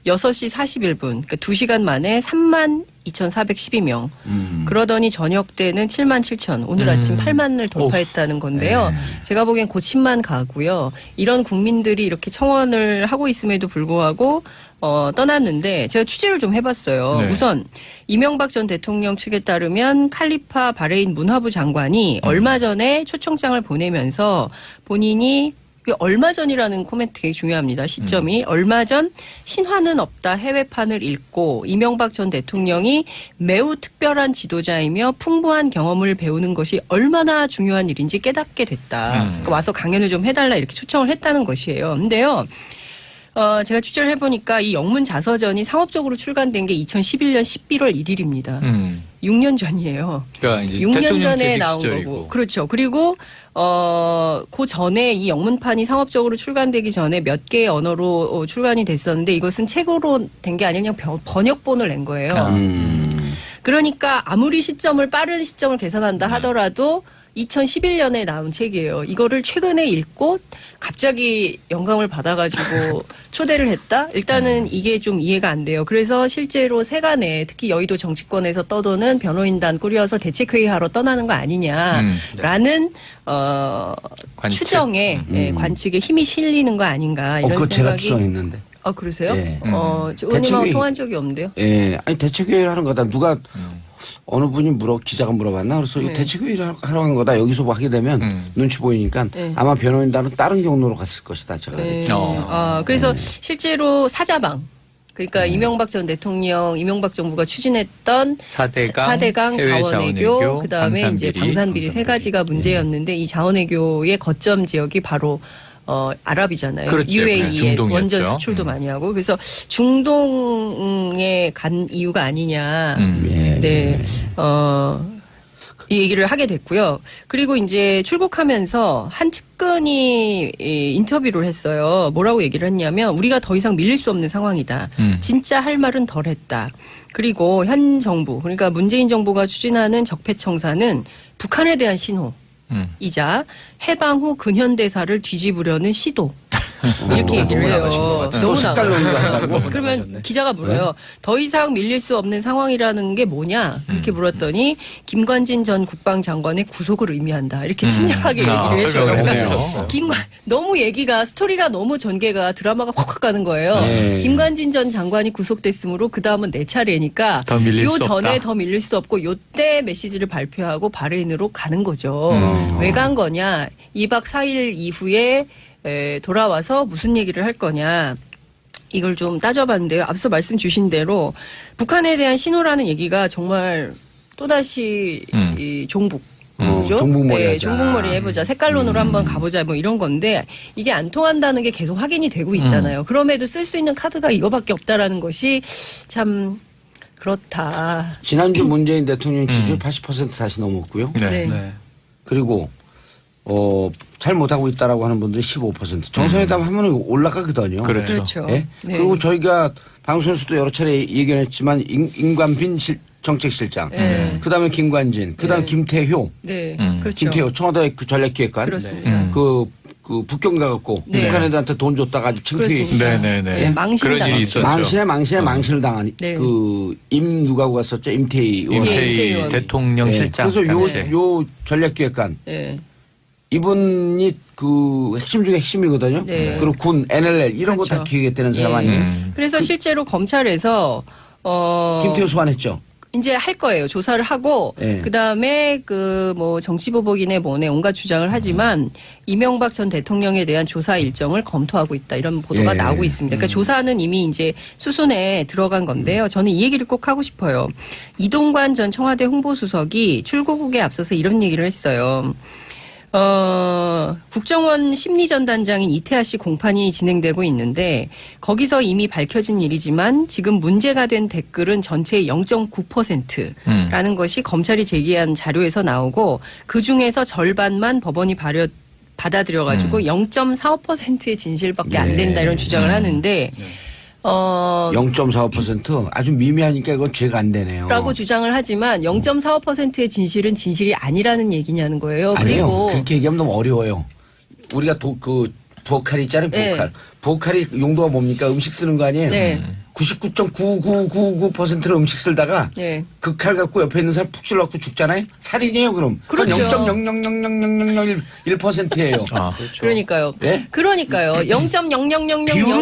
6시 41분, 그러니까 2시간 만에 32,412명. 그러더니 저녁 때는 77,000, 오늘 아침 8만을 돌파했다는 건데요. 제가 보기엔 곧 10만 가고요. 이런 국민들이 이렇게 청원을 하고 있음에도 불구하고 떠났는데 제가 취재를 좀 해봤어요. 네. 우선 이명박 전 대통령 측에 따르면 칼리파 바레인 문화부 장관이 얼마 전에 초청장을 보내면서 본인이 얼마 전이라는 코멘트 되게 중요합니다. 시점이 얼마 전 신화는 없다 해외판을 읽고 이명박 전 대통령이 매우 특별한 지도자이며 풍부한 경험을 배우는 것이 얼마나 중요한 일인지 깨닫게 됐다. 그러니까 와서 강연을 좀 해달라 이렇게 초청을 했다는 것이에요. 근데요. 제가 취재를 해보니까 이 영문 자서전이 상업적으로 출간된 게 2011년 11월 1일입니다. 6년 전이에요. 그러니까 이제 6년 전에 재직 나온 시절이고. 거고. 그렇죠. 그리고 그 전에 이 영문판이 상업적으로 출간되기 전에 몇 개의 언어로 출간이 됐었는데 이것은 책으로 된 게 아니라 그냥 번역본을 낸 거예요. 그러니까 아무리 빠른 시점을 계산한다 하더라도 2011년에 나온 책이에요. 이거를 최근에 읽고 갑자기 영감을 받아가지고 초대를 했다? 일단은 이게 좀 이해가 안 돼요. 그래서 실제로 세간에 특히 여의도 정치권에서 떠도는 변호인단 꾸려서 대책회의하러 떠나는 거 아니냐라는 관측. 추정에 관측에 힘이 실리는 거 아닌가 이런 그거 제가 생각이. 추정했는데. 아 그러세요? 예. 의원님하고 통한 적이 없는데요? 예, 아니 대책회의를 하는 거다. 누가 어느 분이 기자가 물어봤나? 그래서 네. 이거 대책회의를 하러 간 거다. 여기서 뭐 하게 되면 눈치 보이니까 네. 아마 변호인단은 다른 경로로 갔을 것이다. 제가. 네. 그래서 실제로 사자방. 그러니까 이명박 전 대통령, 이명박 정부가 추진했던 4대강 해외 자원외교, 그다음에 방산비리, 이제 방산비리 세 가지가 문제였는데 이 자원외교의 거점 지역이 바로 아랍이잖아요. 그렇죠. UAE에 중동이었죠. 원전 수출도 많이 하고 그래서 중동에 간 이유가 아니냐. 네. 이 얘기를 하게 됐고요. 그리고 이제 출국하면서 한 측근이 인터뷰를 했어요. 뭐라고 얘기를 했냐면 우리가 더 이상 밀릴 수 없는 상황이다. 진짜 할 말은 덜 했다. 그리고 현 정부, 그러니까 문재인 정부가 추진하는 적폐청사는 북한에 대한 신호이자 해방 후 근현대사를 뒤집으려는 시도. 이렇게 얘기를 해요. 너무 나가요. 그러면 기자가 물어요. 더 이상 밀릴 수 없는 상황이라는 게 뭐냐? 그렇게 물었더니 김관진 전 국방장관의 구속을 의미한다. 이렇게 친절하게 얘기를 해줘요. 그러니까 너무 스토리가 너무 전개가 드라마가 확확 가는 거예요. 네. 김관진 전 장관이 구속됐으므로 그 다음은 내 차례니까 더 밀릴 수 전에 없다. 더 밀릴 수 없고 요때 메시지를 발표하고 바레인으로 가는 거죠. 왜 간 거냐? 2박 4일 이후에 돌아와서 무슨 얘기를 할 거냐. 이걸 좀 따져봤는데요. 앞서 말씀 주신 대로 북한에 대한 신호라는 얘기가 정말 또다시 이 종북. 그죠? 종북머리 네, 하자. 종북머리 해보자. 색깔론으로 한번 가보자. 뭐 이런 건데 이게 안 통한다는 게 계속 확인이 되고 있잖아요. 그럼에도 쓸 수 있는 카드가 이거밖에 없다라는 것이 참 그렇다. 지난주 문재인 대통령 지지율 80% 다시 넘었고요. 네. 그리고 잘 못하고 있다라고 하는 분들이 15%. 정상회담 하면 올라가거든요. 그렇죠. 예? 네. 그리고 저희가 방송에서도 여러 차례 예견했지만 임관빈 정책실장, 그다음에 김관진, 그다음에 네. 김태효, 네, 그렇죠. 김태효 청와대 그 전략기획관, 그렇습니다. 그 북경 가갖고 네. 북한애들한테 돈 줬다가 아주 창피해. 그렇습니다. 네네네. 망신 그런 일이 당했죠. 있었죠. 망신을 당한 네. 누가고 갔었죠? 임태희 의원. 임태희 임태희 대통령 네. 실장. 그래서 당시에. 요 전략기획관 네. 이분이 그 핵심 중에 핵심이거든요. 네. 그리고 군, NLL 이런 거 다 그렇죠. 기획했다는 사람 예. 아니에요? 그래서 실제로 검찰에서 김태효 소환했죠. 이제 할 거예요. 조사를 하고 네. 그다음에 그 뭐 정치보복이네 뭐네 온갖 주장을 하지만 이명박 전 대통령에 대한 조사 일정을 검토하고 있다. 이런 보도가 예. 나오고 있습니다. 그러니까 조사는 이미 이제 수순에 들어간 건데요. 저는 이 얘기를 꼭 하고 싶어요. 이동관 전 청와대 홍보수석이 출고국에 앞서서 이런 얘기를 했어요. 국정원 심리전단장인 이태하 씨 공판이 진행되고 있는데 거기서 이미 밝혀진 일이지만 지금 문제가 된 댓글은 전체의 0.9%라는 것이 검찰이 제기한 자료에서 나오고 그중에서 절반만 법원이 받아들여가지고 0.45%의 진실밖에 안 된다 이런 주장을 하는데 0.45% 아주 미미하니까 이건 죄가 안 되네요. 라고 주장을 하지만 0.45%의 진실은 진실이 아니라는 얘기냐는 거예요. 아니요. 그리고 그렇게 얘기하면 너무 어려워요. 우리가 부엌칼 있잖아요. 부엌칼. 네. 부엌칼이 용도가 뭡니까? 음식 쓰는 거 아니에요? 네. 99.99999%를 음식 쓸다가 예. 그 칼 갖고 옆에 있는 사람 푹 찔러갖고 죽잖아요. 살인이에요 그럼. 그렇죠. 0.0000001%예요. 그러니까요. 예? 그러니까요. 비율은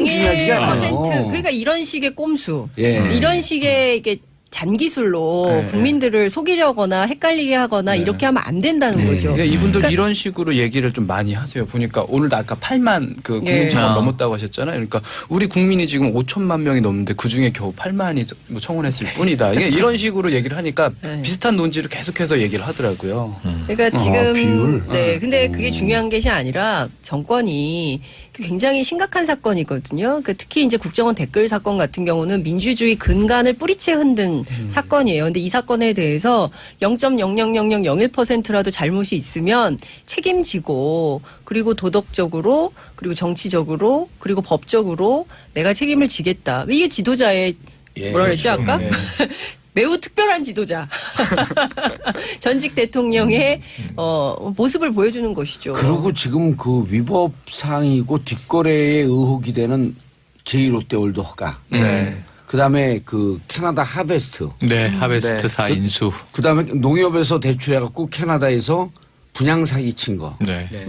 중요하지가 않아요. 0.0001%. 그러니까 이런 식의 꼼수, 예. 이런 식의 이게 잔기술로 네. 국민들을 속이려거나 헷갈리게 하거나 이렇게 하면 안 된다는 거죠. 그러니까 이분들 그러니까- 이런 식으로 얘기를 좀 많이 하세요. 보니까 오늘도 아까 8만 그 국민 예. 청원 아. 넘었다고 하셨잖아요. 그러니까 우리 국민이 지금 5천만 명이 넘는데 그 중에 겨우 8만이 뭐 청원했을 뿐이다. 이게 이런 식으로 얘기를 하니까 네. 비슷한 논지를 계속해서 얘기를 하더라고요. 그러니까 지금 비율? 네, 근데 그게 중요한 것이 아니라 정권이 굉장히 심각한 사건이거든요. 그 특히 이제 국정원 댓글 사건 같은 경우는 민주주의 근간을 뿌리채 흔든 사건이에요. 근데 이 사건에 대해서 0.00001%라도 잘못이 있으면 책임지고 그리고 도덕적으로 그리고 정치적으로 그리고 법적으로 내가 책임을 지겠다. 이게 지도자의 예, 뭐라 그랬지 그렇죠. 아까? 네. 매우 특별한 지도자. 전직 대통령의 모습을 보여주는 것이죠. 그리고 지금 그 위법 사항이고 뒷거래에 의혹이 되는 제2롯데월드 허가. 네. 그다음에 그 캐나다 하베스트. 네, 하베스트 네. 4인수. 그다음에 농협에서 대출해갖고 캐나다에서 분양 사기 친 거. 네. 네.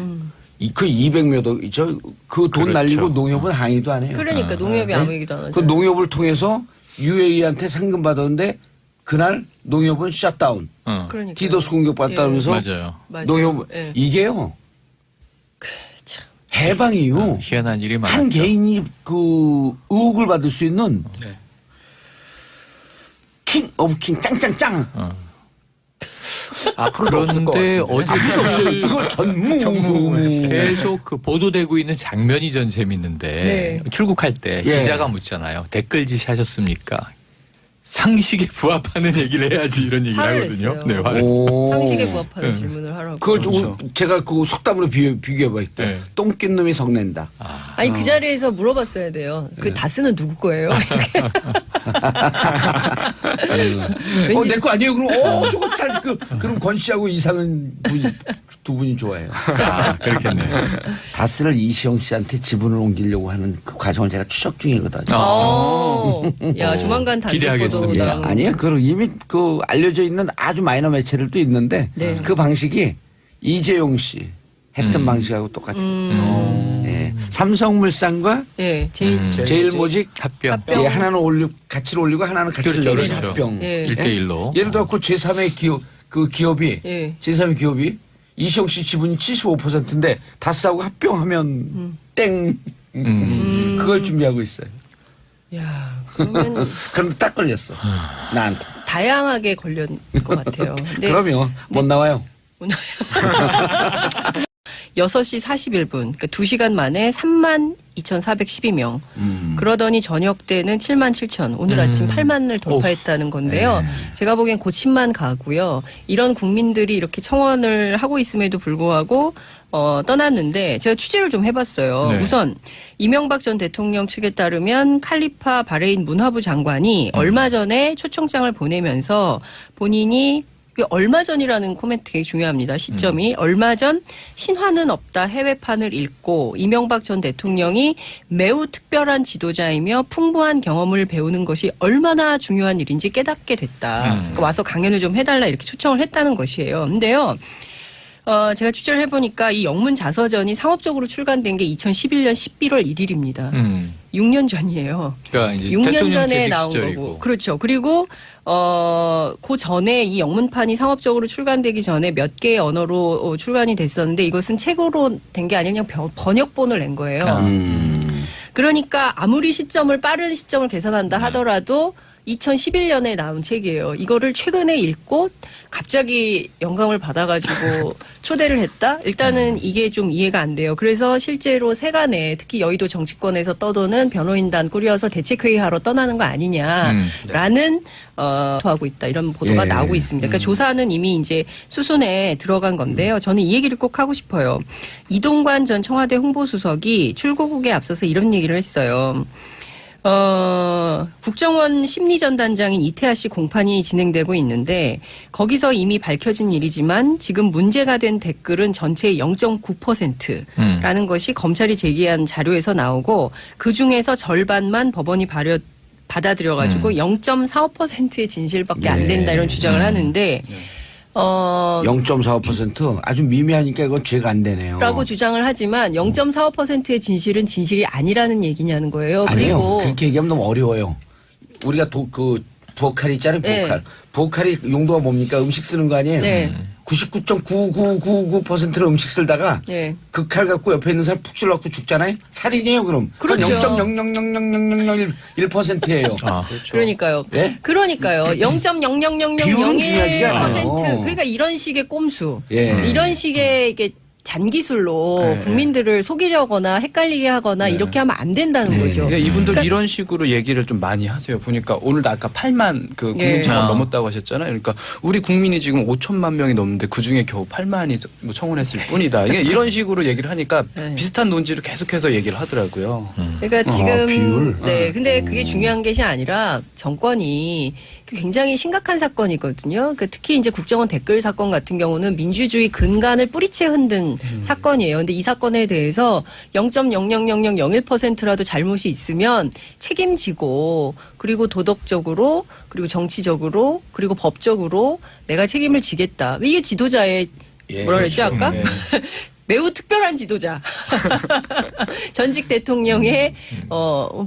그 200몇 억이죠. 그 돈 그렇죠. 날리고 농협은 항의도 안 해요. 그러니까 농협이 아무 얘기도 안 하죠. 그 농협을 통해서 UAE한테 상금 받았는데 그날 농협은 셧다운. 그러니까 디도스 공격 받다면서 맞아요. 농협 예. 이게요. 참. 해방이요. 희한한 일이 많았죠. 한 개인이 그 의혹을 받을 수 있는 네. 킹 오브 킹 짱짱짱. 앞으로도 없을 것 그런데 같은데. 없어요. 어제 이걸 전무. 계속 그 보도되고 있는 장면이 전 재밌는데 네. 출국할 때 예. 기자가 묻잖아요. 댓글 지시하셨습니까? 상식에 부합하는 얘기를 해야지 이런 얘기를 화를 하거든요. 냈어요. 네, 화를. 오. 상식에 부합하는 질문을 하라고. 그걸 그렇죠. 제가 그 속담으로 비교해봐 있대. 네. 똥낀 놈이 성낸다. 아니 그 자리에서 물어봤어야 돼요. 그 다스는 누구 거예요? 왠지 내 거 아니에요? 그럼 저거 그럼 권 씨하고 이상은 두 분이 좋아해요. 아, 그렇겠네요. 다스를 이시영 씨한테 지분을 옮기려고 하는 그 과정을 제가 추적 중이거든요. 야 조만간 단독 기대하겠습니다. 예, 보도가 아니요. 그 이미 그 알려져 있는 아주 마이너 매체들도 있는데 네. 그 방식이 이재용 씨 했던 방식하고 똑같아요. 예. 삼성물산과 예, 제일 제일모직 합병. 합병. 예, 하나는 가치를 올리고 하나는 가치를 그렇죠, 내려서 그렇죠. 합병. 예. 1대1로. 예를 들어 그 제3의 기업이 예. 제3의 기업이 이시영 씨 지분이 75%인데 다스하고 합병하면 땡. 그걸 준비하고 있어요. 야 그러면 그럼 딱 걸렸어. 나한테. 다양하게 걸렸 것 같아요. 근데 그러면 못 나와요. 6시 41분, 그러니까 2시간 만에 32,412명. 그러더니 저녁 때는 77,000, 오늘 아침 8만을 돌파했다는 건데요. 제가 보기엔 곧 10만 가고요. 이런 국민들이 이렇게 청원을 하고 있음에도 불구하고 떠났는데 제가 취재를 좀 해봤어요. 네. 우선 이명박 전 대통령 측에 따르면 칼리파 바레인 문화부 장관이 얼마 전에 초청장을 보내면서 본인이 얼마 전이라는 코멘트 되게 중요합니다. 시점이 얼마 전 신화는 없다 해외판을 읽고 이명박 전 대통령이 매우 특별한 지도자이며 풍부한 경험을 배우는 것이 얼마나 중요한 일인지 깨닫게 됐다. 그러니까 와서 강연을 좀 해달라 이렇게 초청을 했다는 것이에요. 근데요. 제가 취재를 해보니까 이 영문 자서전이 상업적으로 출간된 게 2011년 11월 1일입니다. 6년 전이에요. 그러니까 이제 6년 대통령 전에 재직 나온 시절이고. 거고. 그렇죠. 그리고 그 전에 이 영문판이 상업적으로 출간되기 전에 몇 개의 언어로 출간이 됐었는데 이것은 책으로 된 게 아니라 그냥 번역본을 낸 거예요. 그러니까 아무리 빠른 시점을 계산한다 하더라도 2011년에 나온 책이에요. 이거를 최근에 읽고 갑자기 영감을 받아가지고 초대를 했다? 일단은 이게 좀 이해가 안 돼요. 그래서 실제로 세간에 특히 여의도 정치권에서 떠도는 변호인단 꾸려서 대책회의하러 떠나는 거 아니냐라는 하고 있다. 이런 보도가 예. 나오고 있습니다. 그러니까 조사는 이미 이제 수순에 들어간 건데요. 저는 이 얘기를 꼭 하고 싶어요. 이동관 전 청와대 홍보수석이 출고국에 앞서서 이런 얘기를 했어요. 국정원 심리전단장인 이태하 씨 공판이 진행되고 있는데 거기서 이미 밝혀진 일이지만 지금 문제가 된 댓글은 전체의 0.9%라는 것이 검찰이 제기한 자료에서 나오고 그중에서 절반만 법원이 받아들여가지고 0.45%의 진실밖에 안 된다 이런 주장을 하는데 0.45% 아주 미미하니까 이건 죄가 안 되네요. 라고 주장을 하지만 0.45%의 진실은 진실이 아니라는 얘기냐는 거예요. 아니요. 그리고 그렇게 얘기하면 너무 어려워요. 우리가 부엌칼 있잖아요. 부엌칼. 네. 부엌칼이 용도가 뭡니까? 음식 쓰는 거 아니에요? 네. 99.9999%를 음식 쓸다가 네. 그 칼 갖고 옆에 있는 사람 푹 찔러갖고 죽잖아요. 살인이에요 그럼. 그렇죠. 0.0000001%예요. 그러니까요. 예? 그러니까요. 비율은 중요하지가 않아요. 0.00001%. 그러니까 이런 식의 꼼수, 예. 이런 식의 이게 잔기술로 네. 국민들을 속이려거나 헷갈리게 하거나 이렇게 하면 안 된다는 거죠. 그러니까 이분들 그러니까 이런 식으로 얘기를 좀 많이 하세요. 보니까 오늘도 아까 8만 그 국민청원 예. 넘었다고 하셨잖아요. 그러니까 우리 국민이 지금 5천만 명이 넘는데 그 중에 겨우 8만이 뭐 청원했을 뿐이다. 이게 이런 식으로 얘기를 하니까 네. 비슷한 논지를 계속해서 얘기를 하더라고요. 그러니까 지금 비율? 네, 근데 그게 중요한 것이 아니라 정권이 굉장히 심각한 사건이거든요. 그러니까 특히 이제 국정원 댓글 사건 같은 경우는 민주주의 근간을 뿌리채 흔든 사건이에요. 근데 이 사건에 대해서 0.00001%라도 잘못이 있으면 책임지고 그리고 도덕적으로 그리고 정치적으로 그리고 법적으로 내가 책임을 지겠다. 이게 지도자의 예, 뭐라 그랬지 그렇죠. 아까? 네. 매우 특별한 지도자. 전직 대통령의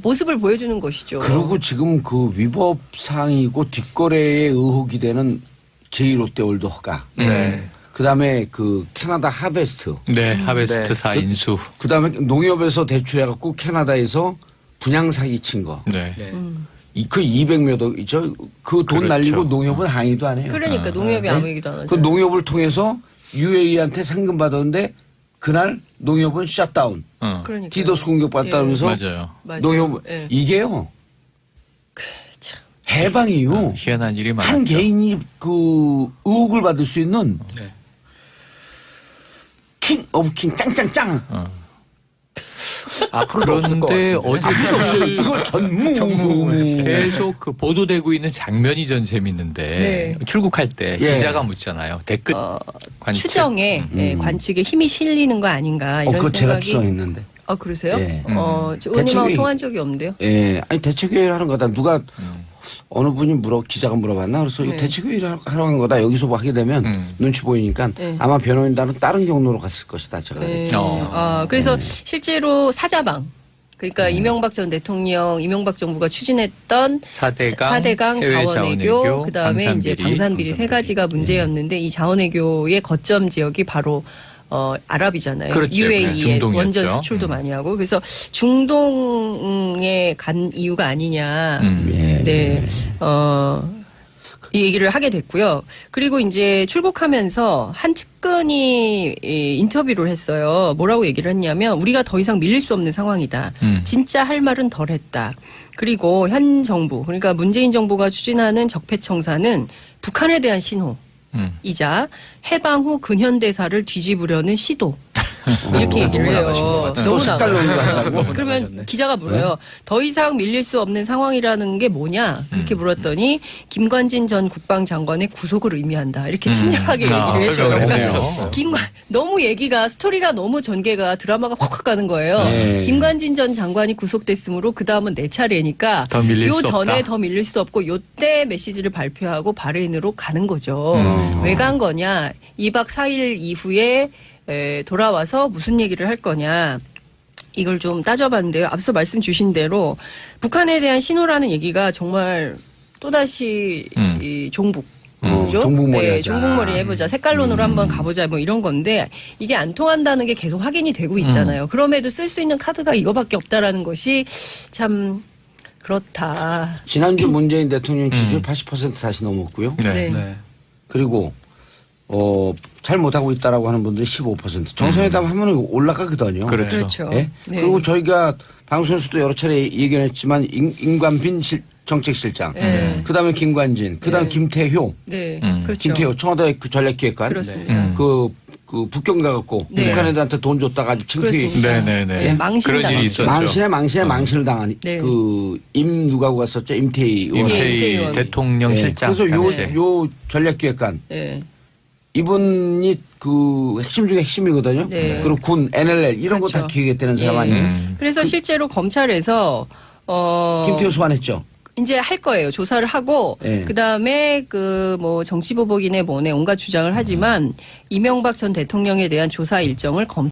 모습을 보여주는 것이죠. 그리고 지금 그 위법 사항이고 뒷거래의 의혹이 되는 제2롯데월드 허가. 네. 그다음에 그 캐나다 하베스트. 네, 하베스트 네. 4인수. 그다음에 농협에서 대출해갖고 캐나다에서 분양 사기 친 거. 네. 네. 그 200몇 억, 그 돈 그렇죠. 날리고 농협은 항의도 안 해요. 그러니까 농협이 아무 얘기도 안 하죠. 그 농협을 통해서 UAE한테 상금 받았는데 그날 농협은 샷다운. 그러니까 디도스 공격 받다면서 맞아요. 농협 예. 이게요 참. 해방이요. 희한한 일이 많았죠. 한 개인이 그 의혹을 받을 수 있는 네. 킹 오브 킹 짱짱짱. 앞으로도 없을 것 그런데 같은데. 어제 이걸 전무. 계속 그 보도되고 있는 장면이 전 재밌는데 네. 출국할 때 예. 기자가 묻잖아요. 댓글 관측. 추정에 관측에 힘이 실리는 거 아닌가 이런 그거 제가 생각이. 추정했는데. 아 그러세요? 예. 저 의원님하고 대책이- 통한 적이 없는데요. 예, 아니 대책회의를 하는 거다. 누가 어느 분이 기자가 물어봤나? 그래서 네. 대책회의를 하러 간 거다. 여기서 뭐 하게 되면 눈치 보이니까 네. 아마 변호인단은 다른 경로로 갔을 것이다. 제가. 네. 어. 그래서 실제로 사자방. 그러니까 이명박 전 대통령, 이명박 정부가 추진했던 4대강, 자원외교, 자원외교, 그다음에 이제 방산비리 세 가지가 문제였는데 이 자원외교의 거점 지역이 바로 아랍이잖아요. 그렇죠. UAE에 중동이었죠. 원전 수출도 많이 하고 그래서 중동에 간 이유가 아니냐. 예. 네. 이 얘기를 하게 됐고요. 그리고 이제 출국하면서 한 측근이 인터뷰를 했어요. 뭐라고 얘기를 했냐면 우리가 더 이상 밀릴 수 없는 상황이다. 진짜 할 말은 덜 했다. 그리고 현 정부, 그러니까 문재인 정부가 추진하는 적폐청사는 북한에 대한 신호이자 해방 후 근현대사를 뒤집으려는 시도. 이렇게 얘기를 해요. 너무 색깔 나가요. 논의를 하려고. 그러면 기자가 물어요. 더 이상 밀릴 수 없는 상황이라는 게 뭐냐? 그렇게 물었더니 김관진 전 국방장관의 구속을 의미한다. 이렇게 친절하게 얘기를 해줘요. 설명을 그러니까 해주셨어요. 너무 얘기가 스토리가 너무 전개가 드라마가 확확 가는 거예요. 네. 김관진 전 장관이 구속됐으므로 그 다음은 내 차례니까 더 밀릴 요 수 전에 없다. 더 밀릴 수 없고 요때 메시지를 발표하고 바레인으로 가는 거죠. 왜 간 거냐? 2박 4일 이후에 돌아와서 무슨 얘기를 할 거냐. 이걸 좀 따져봤는데요. 앞서 말씀 주신 대로 북한에 대한 신호라는 얘기가 정말 또다시 이 종북. 그죠? 종북머리 하자. 종북머리 해보자. 색깔론으로 한번 가보자. 뭐 이런 건데 이게 안 통한다는 게 계속 확인이 되고 있잖아요. 그럼에도 쓸 수 있는 카드가 이거밖에 없다라는 것이 참 그렇다. 지난주 문재인 대통령 지지율 80% 다시 넘었고요. 네. 네. 네. 그리고 잘 못하고 있다라고 하는 분들이 15%. 정상회담 하면 올라가거든요. 그렇죠. 그렇죠. 예? 네. 그리고 저희가 방송에서도 여러 차례 얘기했지만 임관빈 정책실장, 네. 그다음에 김관진, 그다음에 네. 김태효, 네. 그렇죠. 김태효 청와대 그 전략기획관, 그렇습니다. 그 북경 가갖고 네. 북한애들한테 돈 줬다가 아주 창피해. 그렇습니다. 네네네. 네, 망신을 그런 일이 당했죠. 있었죠. 망신을 당한 네. 누가고 갔었죠? 임태희 의원. 예, 임태희 임태희 대통령 네. 실장. 그래서 당시에. 요 전략기획관 네. 이분이 그 핵심 중에 핵심이거든요. 네. 그리고 군, NLL 이런 거 다 그렇죠. 기획했다는 사람 예. 아니에요? 그래서 실제로 검찰에서 김태효 소환했죠. 이제 할 거예요. 조사를 하고 네. 그다음에 그 뭐 정치보복이네 뭐네 온갖 주장을 하지만 이명박 전 대통령에 대한 조사 일정을